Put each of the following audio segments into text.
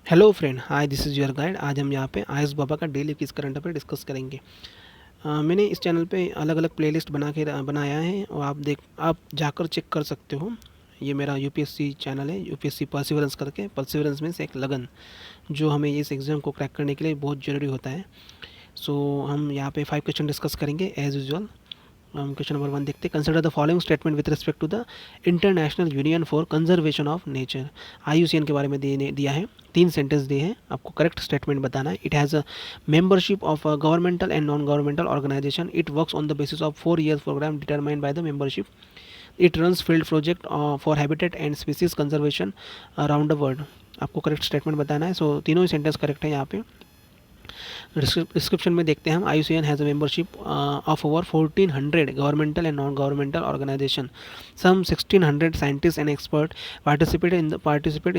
Hello friend, hi, this is your guide. आज हम यहाँ पे आयुष बाबा का daily quiz current affair discuss करेंगे। मैंने इस चैनल पे अलग अलग प्लेलिस्ट बनाया है और आप जाकर चेक कर सकते हो। ये मेरा यूपीएससी चैनल है, यूपीएससी परसिवरेंस करके। परसिवरेंस मीन्स एक लगन, जो हमें इस एग्ज़ाम को क्रैक करने के लिए बहुत ज़रूरी होता है। सो हम यहाँ पे 5 क्वेश्चन डिस्कस करेंगे एज यूजुअल। हम क्वेश्चन नंबर 1 देखते हैं। Consider the following statement with respect to the International Union for Conservation of Nature. IUCN के बारे में दिया है। 3 सेंटेंस दिए हैं, आपको करेक्ट स्टेटमेंट बताना है। It has a membership of governmental and non governmental organisation. It works on the basis of 4 years programme determined by the membership. It runs field project for habitat and species conservation around the world. आपको correct statement बताना है। सो तीनों ही sentence correct है यहाँ पे। Description में देखते हैं हम। IUCN has a membership of over 1400 governmental and non governmental organisation. Some 1600 scientists and experts participate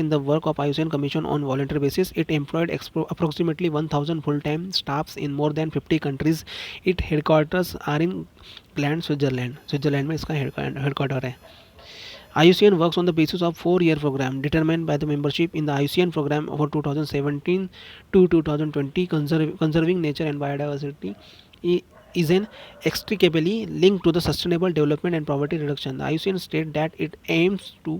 in the work of IUCN Commission on voluntary basis. It employed approximately 1000 full-time staffs in more than 50 countries. Its headquarters are in Gland, Switzerland. Switzerland में इसका headquarter है। IUCN works on the basis of 4 year program determined by the membership in the IUCN program for 2017 to 2020. Conserving nature and biodiversity is an inextricably linked to the sustainable development and poverty reduction. The IUCN states that it aims to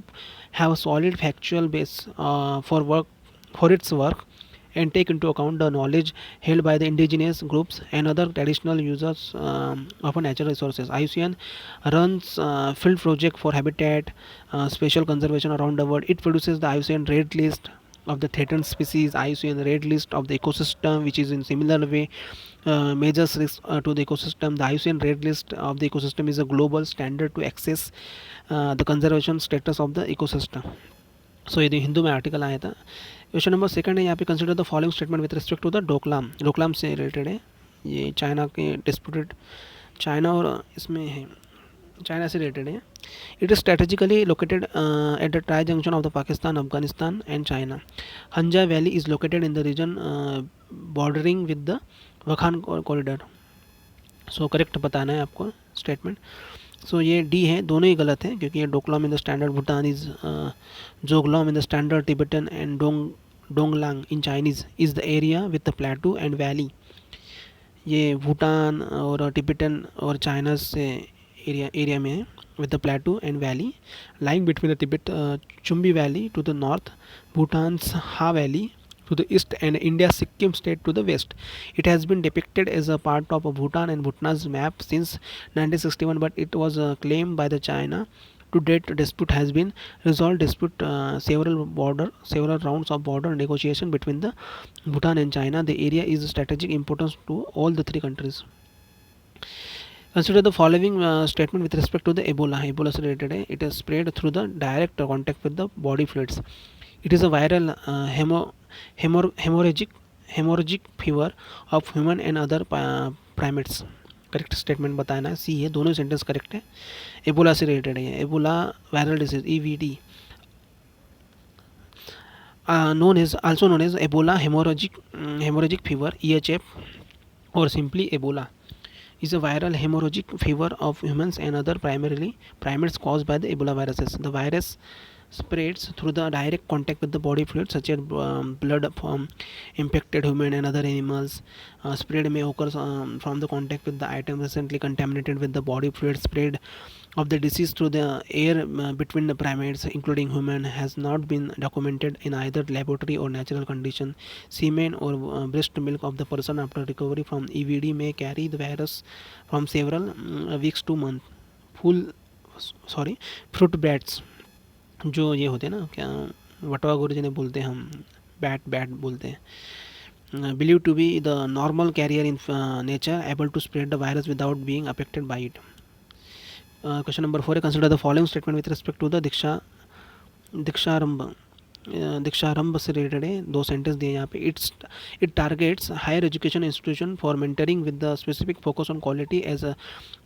have a solid factual base for its work and take into account the knowledge held by the indigenous groups and other traditional users of natural resources. IUCN runs field project for habitat spatial conservation around the world. It produces the IUCN red list of the threatened species, IUCN red list of the ecosystem, which is in similar way measures risk to the ecosystem. The IUCN red list of the ecosystem is a global standard to access the conservation status of the ecosystem. सो ये हिंदू में article आया था। Question number 2 है यहाँ पे। Consider the following statement with respect to the Doklam. Doklam से related है, ये चाइना के डिस्प्यूटेड, चाइना और इसमें है, चाइना से रिलेटेड है। It is strategically located at the tri junction of the Pakistan, Afghanistan and China. Hunza valley is located in the region bordering with the Wakhan corridor. So correct बताना है आपको स्टेटमेंट। सो ये डी है, दोनों ही गलत है, क्योंकि ये Doklam in the standard Bhutan is Jogalam in the standard Tibetan and Donglang in Chinese is the area with the plateau and valley. ये भूटान और टिबेटन और चाइना से एरिया में है, with the plateau and valley lying between the Tibet Chumbi Valley to the north, Bhutan's Ha Valley to the east, and India's Sikkim state to the west. It has been depicted as a part of Bhutan and Bhutan's map since 1961, but it was claimed by the China. To date, dispute has been resolved. Several rounds of border negotiation between the Bhutan and China. The area is of strategic importance to all the three countries. Consider the following statement with respect to the Ebola. Ebola से related है. It is spread through the direct contact with the body fluids. It is a viral hemorrhagic fever of human and other primates. Correct statement बताना है, सी है, दोनों sentence correct है। Ebola से related है। Ebola viral disease, EVD, also known as Ebola hemorrhagic fever, EHF, or simply Ebola, is a viral hemorrhagic fever of humans and other primates caused by the Ebola viruses. The virus spreads through the direct contact with the body fluids such as blood from infected human and other animals. Spread may occur from the contact with the item recently contaminated with the body fluid. Spread of the disease through the air between the primates, including human, has not been documented in either laboratory or natural condition. Semen or breast milk of the person after recovery from EVD may carry the virus from several weeks to months. Fruit bats, जो ये होते हैं ना, क्या वटवा गुरु जिन्हें बोलते हैं हम, बैट बोलते हैं, believe to be the normal carrier in nature, able to spread the virus without being affected by it. Question number 4 है. Consider the following statement with respect to the Deeksharambh से रिलेटेड है. 2 सेंटेंस दिए यहाँ पे. It targets higher education institution for mentoring with the specific focus on quality as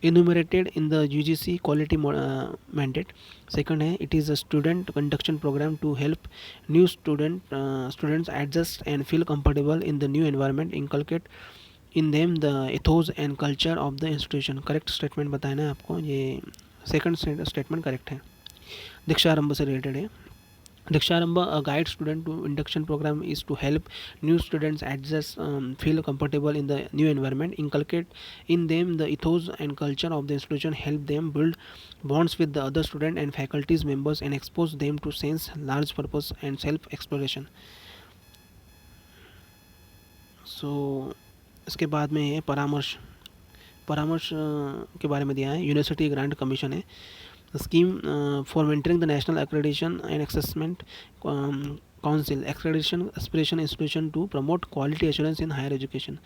enumerated in the UGC quality mandate. Second है, it is a student induction program to help new students adjust and feel comfortable in the new environment, inculcate in them the ethos and culture of the institution. Correct statement बताना है आपको. ये second statement correct है, दीक्षारंभ से related है. Diksharamba, a guide student to induction program, is to help new students adjust, feel comfortable in the new environment, inculcate in them the ethos and culture of the institution, help them build bonds with the other student and faculties members, and expose them to sense, large purpose, and self exploration. So इसके बाद में है परामर्श। परामर्श के बारे में दिया है। यूनिवर्सिटी ग्रांट कमीशन है, scheme for maintaining the national accreditation and assessment council, accreditation aspiration institution to promote quality assurance in higher education.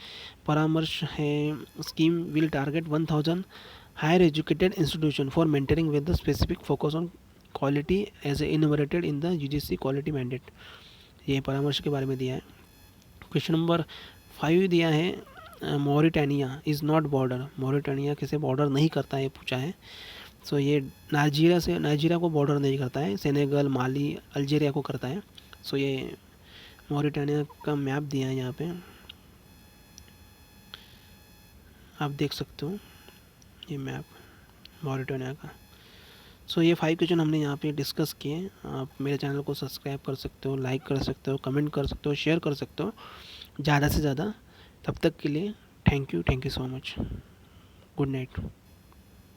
परामर्श है, scheme will target 1000 higher educated institution for maintaining with the specific focus on quality as innovated in the UGC quality mandate. ये परामर्श के बारे में दिया है। Question number 5 दिया है, Mauritania is not border, Mauritania किसे बॉर्डर नहीं करता है, पूछा है। सो ये नाइजीरिया को बॉर्डर नहीं करता है, सेनेगल, माली, अल्जीरिया को करता है। सो ये मॉरिटानिया का मैप दिया है यहाँ पे, आप देख सकते हो ये मैप मॉरिटानिया का। सो ये 5 क्वेश्चन हमने यहाँ पे डिस्कस किए। आप मेरे चैनल को सब्सक्राइब कर सकते हो, लाइक कर सकते हो, कमेंट कर सकते हो, शेयर कर सकते हो ज़्यादा से ज़्यादा। तब तक के लिए thank you so much. Good night.